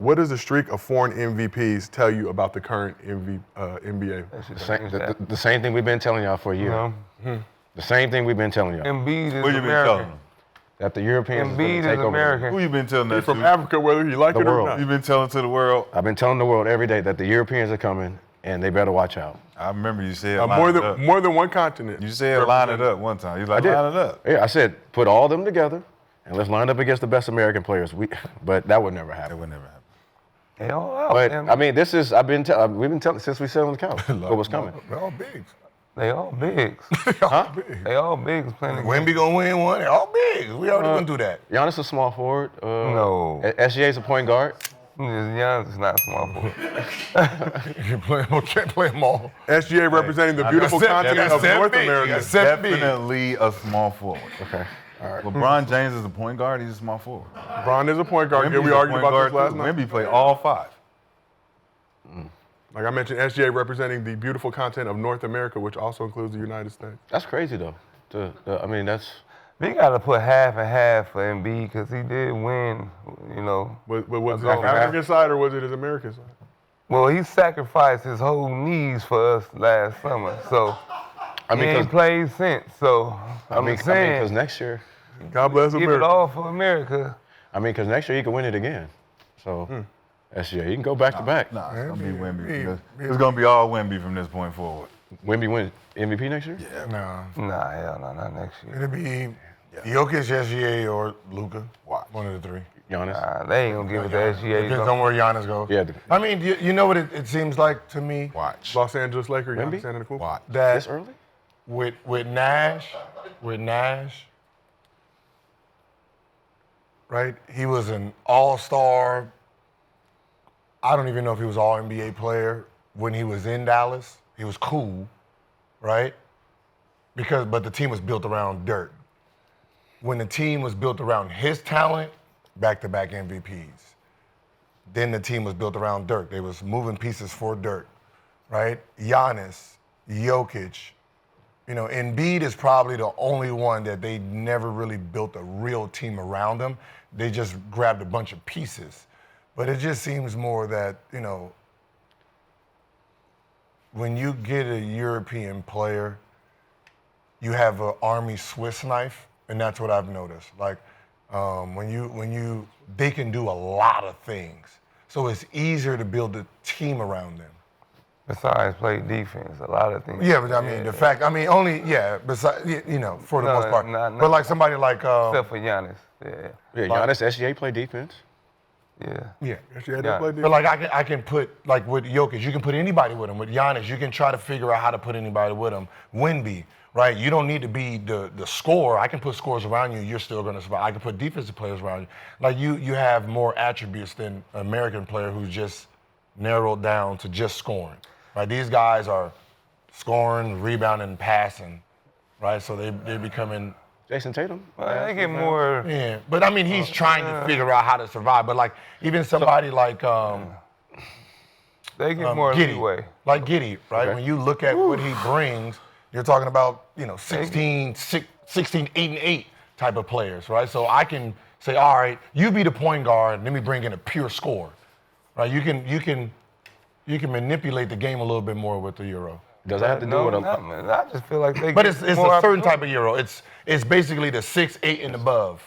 What does the streak of foreign MVPs tell you about the current NBA? The same thing we've been telling y'all for a year. The same thing we've been telling y'all. Embiid is Who you been telling American. them? That the Europeans Embiid is take is over American. Who you been telling that He's from to? Africa, whether you like The it or world. not. You been telling to the world? I've been telling the world every day that the Europeans are coming and they better watch out. I remember you said More than one continent. You said line it up one time. You was like, I did. line it up. Yeah, I said put all them together and let's line up against the best American players. But that would never It happen. would never happen. They all out. But man. I mean, we've been telling since we sat on the couch what was coming. They're all bigs. They all bigs. All big. They all bigs playing the game. Wemby gonna win one. They're all big. We already gonna do that. Giannis is a small forward. No. SGA's a point guard. Giannis is not small forward. Can't play them all. SGA representing the beautiful continent of North America. Definitely a small forward. Okay. All right. LeBron James is a point guard. He's a small forward. Bron is a point guard. Yeah, we Wemby's a argued point about this guard, last too. night. Wemby played all five. Like I mentioned, SGA representing the beautiful continent of North America, which also includes the United States. That's crazy though. I mean, that's We got to put half and half for Embiid because he did win, you know. Was it Half his and half. African side or was it his American side? Well, he sacrificed his whole knees for us last summer, so I he mean, ain't played since. So I'm just saying, because next year, God bless give it America. all for America. because next year he can win it again. So SGA, he can go back to back. Nah, it's gonna be Wemby. It's gonna be all Wemby from this point forward. Wemby win MVP next year? No. Nah, hell no, not next year. It'll be Jokic, SGA, or Luka. One of the three. Giannis. Nah, they ain't gonna give it to SGA. Depends on where Giannis goes. Yeah. I mean, you know what it seems like to me? Watch. Los Angeles Lakers, Wemby? Giannis Antetokounmpo. Watch. That This early? with Nash, right? He was an all-star. I don't even know if he was all-NBA player when he was in Dallas. He was cool, right? But the team was built around Dirk. When the team was built around his talent, back-to-back MVPs. Then the team was built around Dirk. They was moving pieces for Dirk, right? Giannis, Jokic, Embiid is probably the only one that they never really built a real team around him. They just grabbed a bunch of pieces. But it just seems more that, when you get a European player, you have an Army Swiss knife, and that's what I've noticed. Like, they can do a lot of things. So it's easier to build a team around them. Besides play defense, a lot of things. Yeah, but I mean, besides, for the most part. But like somebody like, Except for Giannis, yeah. Yeah, Giannis, SGA play defense. Yeah. yeah. SGA Yeah. played But like I can put, like with Jokic, you can put anybody with him. With Giannis, you can try to figure out how to put anybody with him. Wemby, right? You don't need to be the scorer. I can put scores around you. You're still going to survive. I can put defensive players around you. Like you have more attributes than an American player who's just narrowed down to just scoring. Right? These guys are scoring, rebounding, passing. Right? So they're becoming. Jason Tatum. Well, they get more. Yeah, but I mean, he's trying to figure out how to survive. But like, even somebody like They get more Giddey, leeway. like Giddey, right? Okay. When you look at what he brings, you're talking about 16, 8 and 8 type of players, right? So I can say, all right, you be the point guard, let me bring in a pure scorer, right? You can manipulate the game a little bit more with the Euro. Does that have to do No, with a not, man. I just feel like they But get it's more a certain type opportunity. of Euro. It's basically the 6, 8 and above.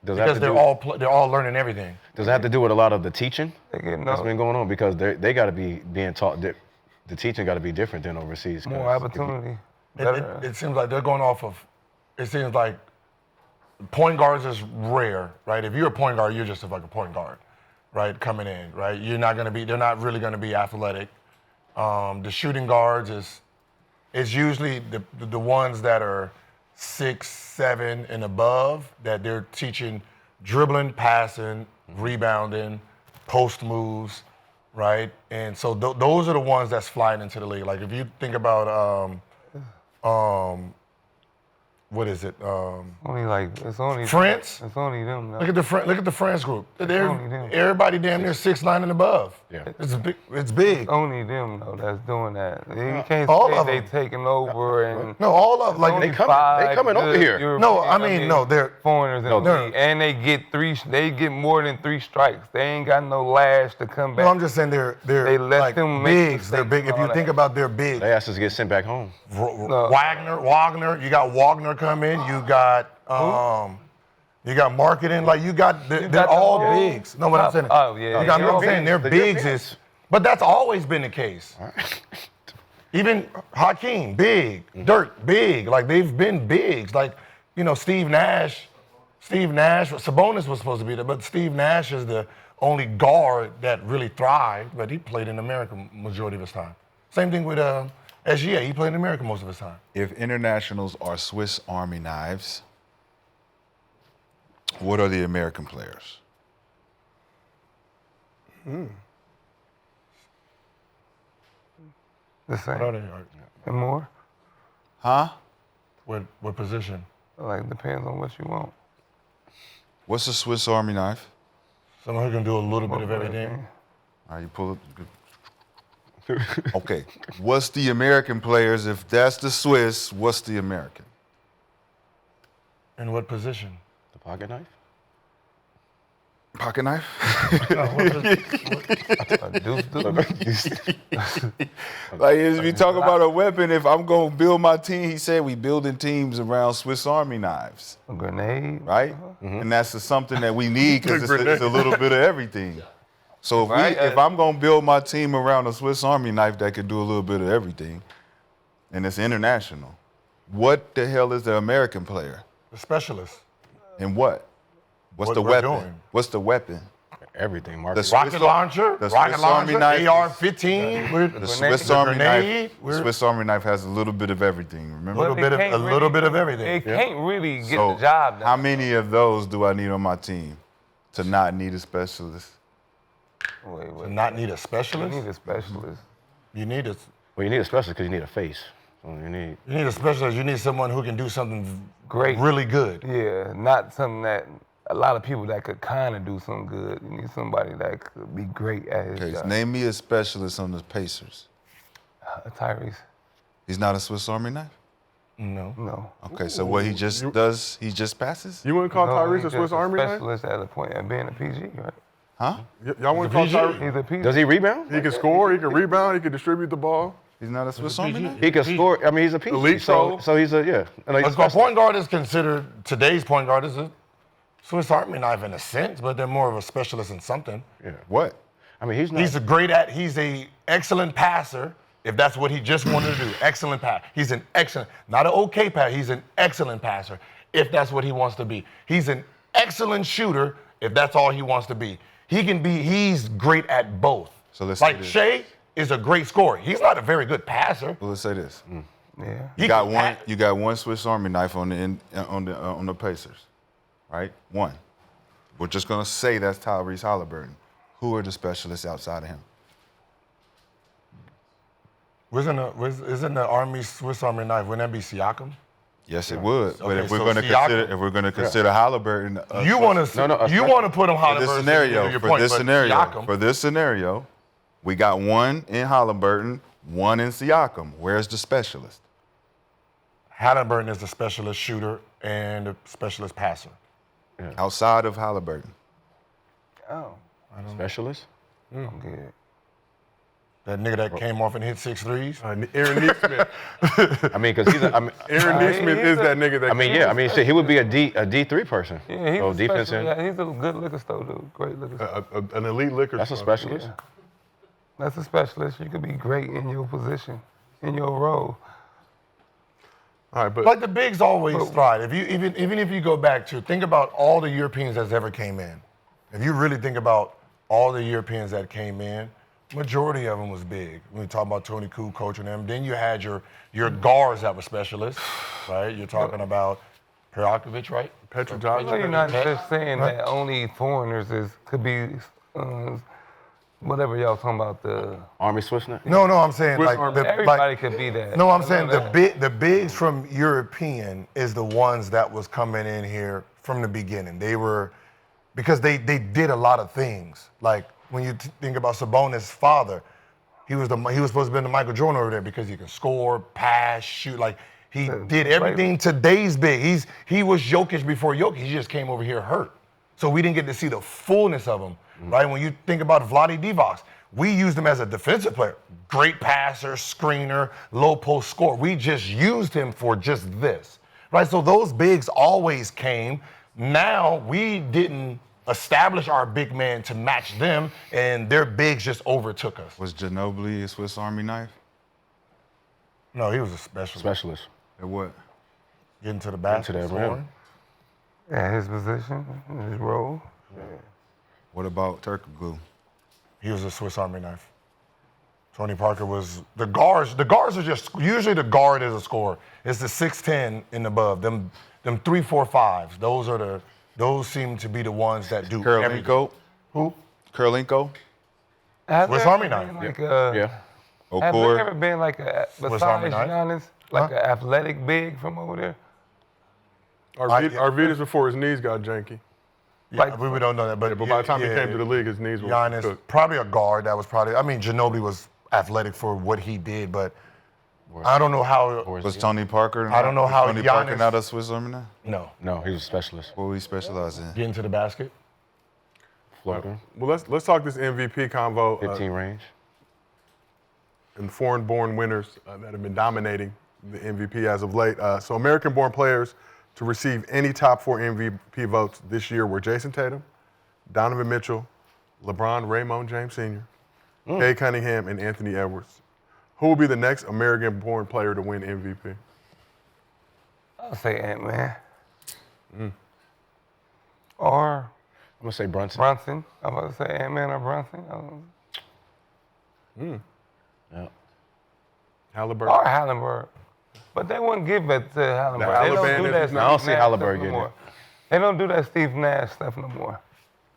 Does that have Because to they're all learning everything. Does that have to do with a lot of the teaching They get that's no, been going on? Because they got to be being taught. The teaching got to be different than overseas. 'cause more if you- opportunity. It seems like they're going off of, it seems like point guards is rare, right? If you're a point guard, you're just like a point guard, right? Coming in, right? They're not really going to be athletic. The shooting guards is usually the ones that are 6, 7 and above that they're teaching dribbling, passing, rebounding, post moves, right? And so those are the ones that's flying into the league. Like if you think about what is it? Only like it's only France? It's only them. Though. Look at the France group. only them. Everybody damn near 6'9" and above. Yeah. It's big. It's big. Only them though that's doing that. You can't All say of they them. taking over and No, all of like only They five coming over good here. European- No, I mean, no, they're- foreigners in No, the they're- league, and they get more than 3 strikes. They ain't got no lash to come back. No, I'm just saying they're They let like them make bigs. They're mistakes big. If and you all think that. about their bigs, They asked us to get sent back home. Wagner. You got Wagner come in. You got marketing. Like they're got the all whole bigs. No, what I'm saying. Oh, yeah. You got Yeah, what I'm saying. Their They're bigs bigs. is, but that's always been the case. Even Hakeem, big. Dirk, big. Like they've been bigs. Like Steve Nash. Sabonis was supposed to be there, but Steve Nash is the only guard that really thrived. But he played in America majority of his time. Same thing with SGA. He played in America most of his time. If internationals are Swiss Army knives, what are the American players? The What are same. they? And more. Huh? What position? Like depends on what you want. What's a Swiss Army knife? Someone who can do a little bit of everything. All right, you pull it. Okay. What's the American players? If that's the Swiss, what's the American? In what position? The pocket knife? Pocket knife? Like, if you talk about a weapon, if I'm going to build my team, he said we building teams around Swiss Army knives, A grenade. right? And that's something that we need because it's a little bit of everything. So if I'm going to build my team around a Swiss Army knife that could do a little bit of everything, and it's international, what the hell is the American player? The specialist. And what? What's What the we're weapon? doing. What's the weapon? Everything, Mark. The Swiss- Rocket launcher. the Rocket Swiss Army launcher. knife is- AR-15. The Swiss Army grenade, knife. we're- Swiss Army knife has a little bit of everything. Remember? Little bit of- Can't a little bit of everything. They can't really get So the job done. how many of those do I need on my team to not need a specialist? Wait. Not need a You specialist. need a specialist. You need a Well, you need a specialist because you need a face. So you need a specialist. You need someone who can do something Great. really good. Yeah, not something that a lot of people that could kind of do something good. You need somebody that could be great at his Okay, job. name me a specialist on the Pacers. Tyrese. He's not a Swiss Army knife? No. No. Okay, so what he just does, he just passes? You wouldn't call No, Tyrese he's a Swiss just Army knife? specialist at a point at being a PG, right? Huh? Y'all wouldn't call PG? Tyrese? He's a PG. Does he rebound? He can score, he can rebound, he can distribute the ball. He's not a Swiss Army knife? He can score. I mean, he's a PG. Elite so soul. so he's a yeah. And he's a Let's go. specialist. Point guard is considered today's point guard is a Swiss Army knife in a sense, but they're more of a specialist in something. What? I mean, he's not. He's a excellent passer. If that's what he just wanted to do, excellent pass. He's an excellent, not an okay passer. He's an excellent passer. If that's what he wants to be, he's an excellent shooter. If that's all he wants to be, he's great at both. So let's say like this. Shai is a great scorer. He's not a very good passer. Well, let's say this. Yeah. He You got can one. pa- You got one Swiss Army knife on the Pacers, right? One. We're just gonna say that's Tyrese Halliburton. Who are the specialists outside of him? Isn't the Army Swiss Army knife? Wouldn't that be Siakam? Yes, it would. But Okay, if we're so gonna Siakam- consider, if we're gonna consider Halliburton, You want to No, you want to put him for Halliburton. this to scenario, your for point, this but scenario, Siakam, for this scenario, we got one in Halliburton, one in Siakam. Where's the specialist? Halliburton is the specialist shooter and the specialist passer. Outside of Halliburton. Oh, specialist. I'm good. That nigga that came off and hit 6 threes. Aaron Neesmith. I mean, because he's a. I mean, Aaron Neesmith is that nigga that. I mean, yeah. I mean, shit, he would be a D3 person. Yeah, he's so a defense specialist. end. He's a good liquor store dude. Great liquor store. An elite liquor. That's a store. specialist. That's a specialist. You could be great in your position, in your role. All right, but Like the bigs always thrive. If you even if you go back to think about all the Europeans that's ever came in. If you really think about all the Europeans that came in, majority of them was big. When we talk about Tony Kukoc coaching them, then you had your guards that were specialists, right? You're talking about Perakovic, right? Petrovic. So you're not just saying that only foreigners could be whatever y'all talking about, the Army Swiss knife? No, I'm saying Swiss like Army. everybody could be that. No, I'm I know saying that. the bigs from European is the ones that was coming in here from the beginning. They were because they did a lot of things. Like when you think about Sabonis' father, he was supposed to be the Michael Jordan over there because he could score, pass, shoot. Like he did everything today's big. He was Jokic before Jokic. He just came over here hurt, so we didn't get to see the fullness of him. Right? When you think about Vlade Divac, we used him as a defensive player. Great passer, screener, low post scorer. We just used him for just this. Right? So those bigs always came. Now we didn't establish our big man to match them, and their bigs just overtook us. Was Ginobili a Swiss Army knife? No, he was a specialist. Specialist. At what? Getting to the basket, that rim. scoring. Yeah, his position, his role. Yeah. What about Turkoglu? He was a Swiss Army knife. Tony Parker was the guards. The guards are just usually the guard is a scorer. It's the 6'10" and above. Them 3, 4, 5s. Those seem to be the ones that do everything. Karolinko? Who? Karolinko? Swiss Army knife. Yeah. Have there ever Okor? been like a, Swiss Army besides knife? Giannis, like an athletic big from over there? Arvidas before his knees got janky. Yeah, Like- we don't know that, but, But by the time he came to the league, his knees were Giannis, cooked. probably a guard that was probably. I mean, Ginobili was athletic for what he did, but I don't know how. Was Tony Parker? I don't know how Tony Parker Giannis- not a Swiss Army knife? No, No, he was a specialist. What we specialize in? getting to the basket. Floater. Well, let's talk this MVP convo 15 range. and foreign-born winners that have been dominating the MVP as of late. So American-born players to receive any top 4 MVP votes this year were Jason Tatum, Donovan Mitchell, LeBron Raymond James Sr., Kay Cunningham, and Anthony Edwards. Who will be the next American-born player to win MVP? I'll say Ant-Man. Or I'm gonna say Brunson. Brunson. I'm about to say Ant-Man or Brunson. Yeah. Halliburton. Or Hallenberg. But they wouldn't give it to Hallenberg. They don't Halliburton do is- that I Steve don't see Nash Halliburton stuff no getting more. it. They don't do that Steve Nash stuff no more.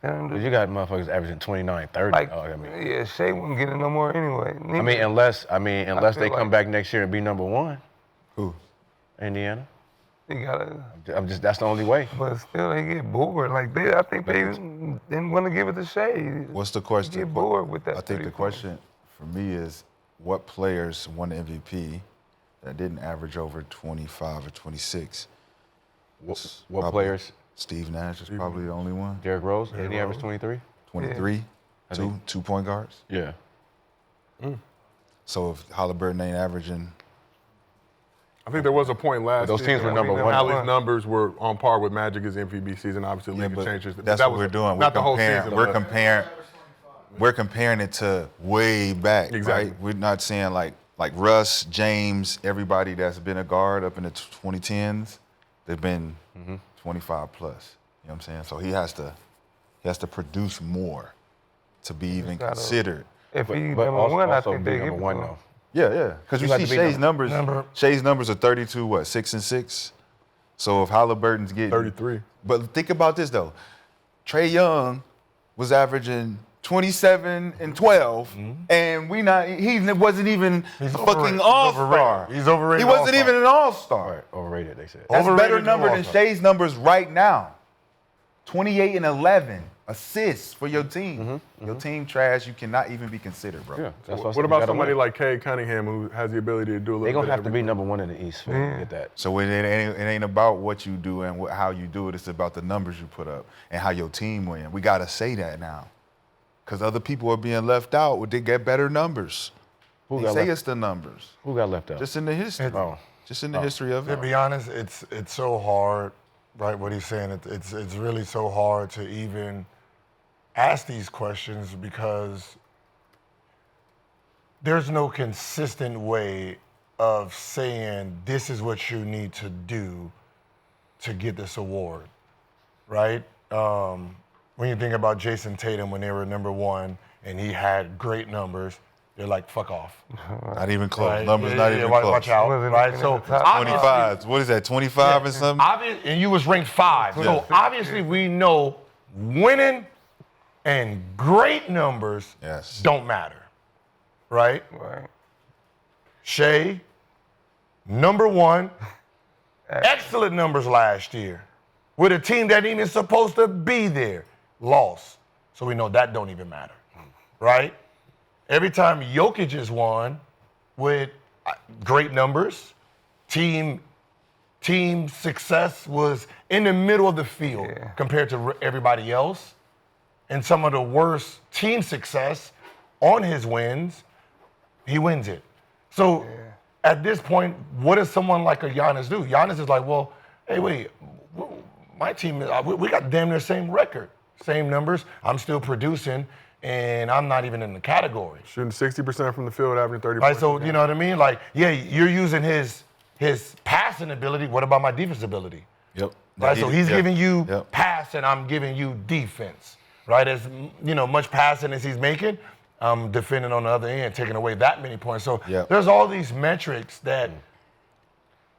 They don't do You got motherfuckers averaging 29, 30. like, I mean, yeah, Shea wouldn't get it no more anyway. unless they feel come like- back next year and be number 1, Who? Indiana. you gotta, That's the only way. but still they get bored. Like I think they didn't want to give it to Shea. What's the question? You get bored with that. I think the 3 points. question for me is what players won the MVP that didn't average over 25 or 26? What Probably players? Steve Nash is probably the only one. Derrick Rose. Did he average 23? 23, two point guards. Yeah. So if Halliburton ain't averaging, I think there was a point last Those teams season were number when one. Hallie's numbers were on par with Magic's MVP season. Obviously, yeah, league but changes. that's That what was we're doing. Not We're the whole comparing. season. We're but- comparing. We're comparing it to way back, Exactly. right? We're not saying like Russ, James, everybody that's been a guard up in the 2010s. They've been 25 plus. You know what I'm saying? So he has to produce more to be even gotta- considered. If he But number one, I think be they give number it 1 to him. though. Yeah. Because you You have see to be Shay's numbers. number- Shay's numbers are 32, 6 and 6. So if Halliburton's getting 33. But think about this though. Trae Young was averaging 27 and 12, and he wasn't even a fucking overrated. all-star. He's overrated He wasn't all-star. even an all-star. Right. Overrated, they said. That's a Overrated better to number than all-star. Shay's numbers right now. 28 and 11 assists for your team. Your team trash. You cannot even be considered, bro. Yeah. That's I What said, about you gotta somebody win. like Kay Cunningham who has the ability to do a little They're gonna bit have of to be everything? number 1 in the East. Man. Get that. So it ain't about what you do and how you do it. It's about the numbers you put up and how your team win. We got to say that now. Because other people are being left out. They get better numbers. Who They got say left? it's the numbers. Who got left out? Just in the history. Oh. Just in the history of To it. be honest, it's so hard, right? What he's saying, it's really so hard to even ask these questions because there's no consistent way of saying this is what you need to do to get this award, right? When you think about Jason Tatum when they were number 1 and he had great numbers, they're like, fuck off. Not even close. Right? Numbers not even watch, close. Watch out, Wasn't right? even So in the top obviously- 25. What is that, 25 and something? and you was ranked 5. So obviously we know winning and great numbers don't matter, right? Right. Shai, number one, excellent numbers last year with a team that ain't even supposed to be there, lost. So we know that don't even matter, right? Every time Jokic has won with great numbers, team success was in the middle of the field compared to everybody else. And some of the worst team success on his wins, he wins it. So at this point, what does someone like a Giannis do? Giannis is like, well, hey, wait, my team, we got damn near same record, same numbers. I'm still producing, and I'm not even in the category. Shooting 60% from the field, averaging 30 Right, points. so you know what I mean? Like, yeah, you're using his passing ability. What about my defense ability? Yep. Right, so he's giving you Yep. pass, and I'm giving you defense. Right, as much passing as he's making, I'm defending on the other end, taking away that many points. So there's all these metrics that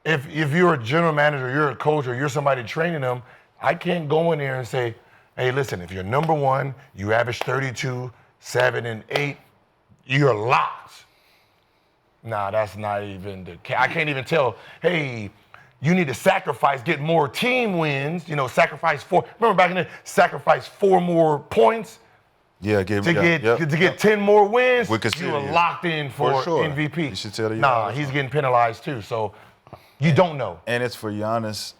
if you're a general manager, you're a coach, or you're somebody training them, I can't go in there and say, hey, listen, if you're number one, you average 32, 7, and 8, you're locked. Nah, that's not even the case. I can't even tell, hey, you need to sacrifice, get more team wins, sacrifice 4. Remember back in the sacrifice 4 more points to get 10 more wins, you are locked in for sure. MVP. You should tell the Nah, he's getting penalized too, so you don't know. And it's for Giannis,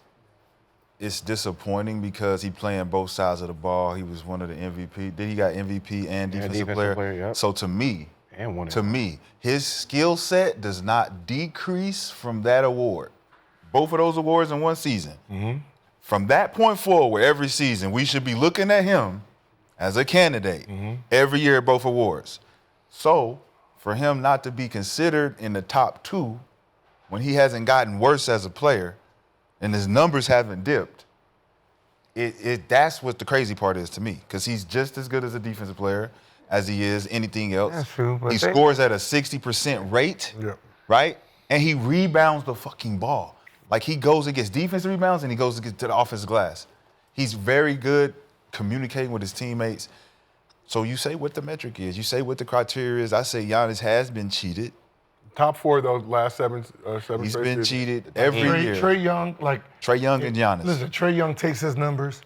it's disappointing because he playing both sides of the ball. He was one of the MVP. Then he got MVP and defensive player. So to me, his skill set does not decrease from that award. Both of those awards in one season. Mm-hmm. From that point forward, every season, we should be looking at him as a candidate every year at both awards. So for him not to be considered in the top 2 when he hasn't gotten worse as a player and his numbers haven't dipped, that's what the crazy part is to me, because he's just as good as a defensive player as he is anything else. That's true. But he scores at a 60% rate, right? And he rebounds the fucking ball. Like, he goes and gets defensive rebounds and he goes to the offensive glass. He's very good communicating with his teammates. So you say what the metric is. You say what the criteria is. I say Giannis has been cheated. Top 4 of those last 7 He's been cheated every year. Trae Young and Giannis. Listen, Trae Young takes his numbers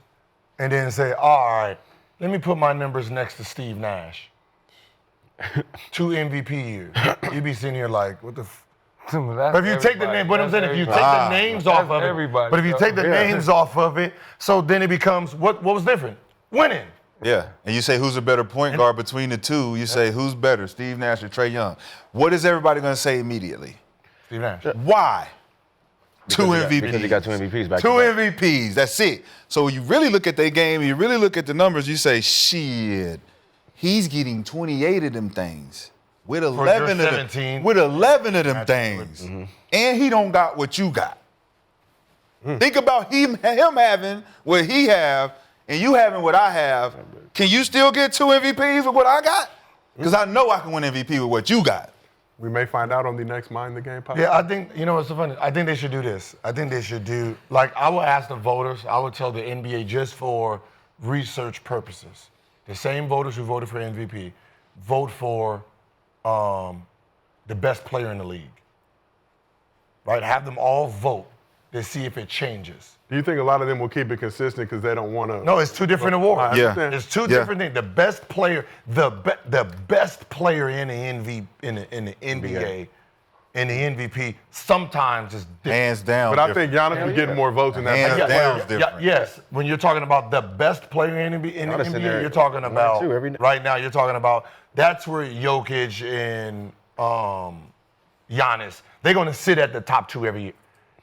and then say, all right, let me put my numbers next to Steve Nash. 2 MVP years. You be sitting here like, what the But if you take the name, what I'm saying, if you take the names off of it, but if you take the names off of it, so then it becomes what was different? Winning. Yeah, and you say who's a better point guard between the two? You say who's better, Steve Nash or Trae Young? What is everybody going to say immediately? Steve Nash. Why? Two MVPs. Because he got 2 MVPs back. 2 MVPs. That's it. So when you really look at their game, you really look at the numbers, you say, shit, he's getting 28 of them things. With 11 of them things. Mm-hmm. And he don't got what you got. Think about him having what he have and you having what I have. Can you still get 2 MVPs with what I got? Because I know I can win MVP with what you got. We may find out on the next Mind the Game podcast. Yeah, I think, what's so funny? I think they should do this. I think they should do, I would ask the voters, I would tell the NBA just for research purposes. The same voters who voted for MVP, vote for the best player in the league. Right? Have them all vote to see if it changes. Do you think a lot of them will keep it consistent because they don't want to? No, it's 2 different awards. Yeah. It's 2 different things. The best player, the best player in the NBA, in the MVP, sometimes is different. Hands down. But I think Giannis is getting more votes in that. Hands down is different. Yes, when you're talking about the best player in the NBA, you're talking about right now. You're talking about that's where Jokic and Giannis, they're going to sit at the top 2 every year.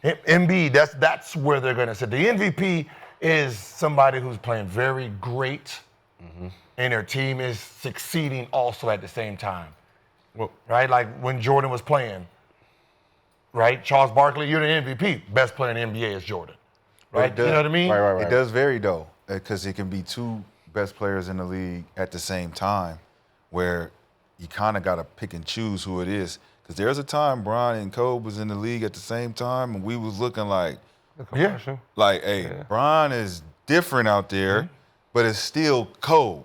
Embiid, that's where they're going to sit. The MVP is somebody who's playing very great, and their team is succeeding also at the same time. Well, right? Like when Jordan was playing, right? Charles Barkley, you're the MVP. Best player in the NBA is Jordan. Right? You know what I mean? Right. It does vary, though, because it can be 2 best players in the league at the same time, where you kind of got to pick and choose who it is. Because there's a time Bron and Kobe was in the league at the same time, and we was looking like, hey, Bron is different out there, but it's still cold,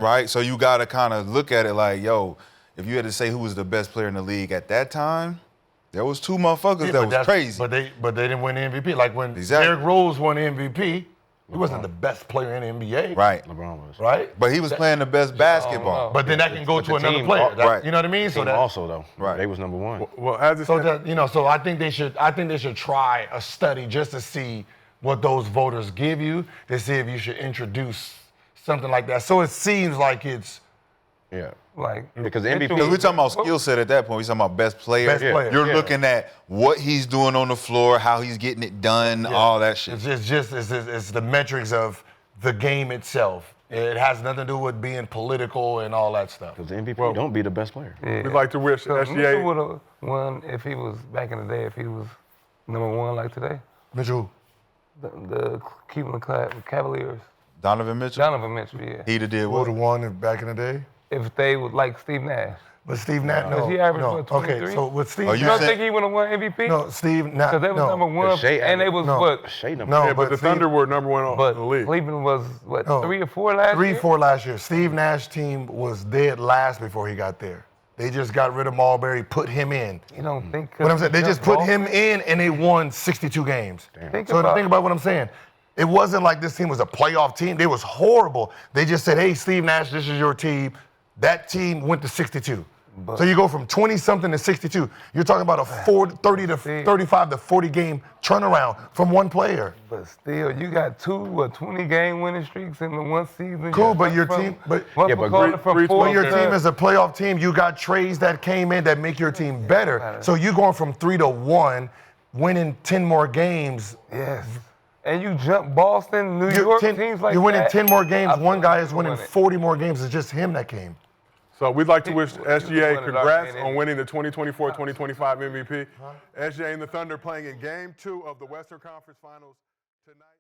right? So you got to kind of look at it like, yo, if you had to say who was the best player in the league at that time, there was two motherfuckers that was crazy. But they didn't win the MVP. Like when Exactly. Derrick Rose won the MVP, he wasn't the best player in the NBA. Right. LeBron was. Right? But he was playing the best basketball. But then that can go But to the another team- player. right. You know what I mean? Team also though. Right. They was number one. Well, as it So stands- that so I think they should try a study just to see what those voters give you to see if you should introduce something like that. So it seems like it's Yeah. Like Because the MVP Because we're talking about skill set at that point. We're talking about best player. Best player, You're yeah. looking at what he's doing on the floor, how he's getting it done, all that shit. it's the metrics of the game itself. It has nothing to do with being political and all that stuff. Because the MVP don't be the best player. we'd like to wish Mitchell SGA. would have won if he was back in the day. If he was number one like today, Mitchell, the Cleveland Cavaliers, Donovan Mitchell, Donovan Mitchell. Yeah. he'd have did would what? have won back in the day. If they would like Steve Nash, But Steve Nash, no. Because he averaged, no. what, 23? Okay, so with Steve Oh, you you don't Nash, said- think he would have won MVP? no, Steve Nash, Because they was number no. one, Shai and they was no. what? Shai number No, one. Yeah, but the Steve- Thunder were number one But in the league. Cleveland was what? No. 3 or 4 last year. 3-4 last year. Steve Nash team was dead last before he got there. They just got rid of Marbury, put him in. You don't think? What I'm saying, they he just jumped put him Boston? in and they won 62 games. Think So about- think about what I'm saying. It wasn't like this team was a playoff team. They was horrible. They just said, hey, Steve Nash, this is your team. That team went to 62. So you go from 20-something to 62. You're talking about a 30 to 35 to 40 game turnaround from one player. But still, you got 20-game winning streaks in the one season. Cool, You but your went team- but- from, Yeah, but from Greece- four When your to- team is a playoff team, you got trades that came in that make your team better. So you going from 3 to 1, winning 10 more games. Yes. And you jump Boston, New York, teams like you're winning that. 10 more games. I One feel guy like is you winning win it. 40 more games. It's just him that came. So we'd like to wish He SGA won it congrats already. on winning the 2024-2025 MVP. SGA and the Thunder playing in Game 2 of the Western Conference Finals tonight.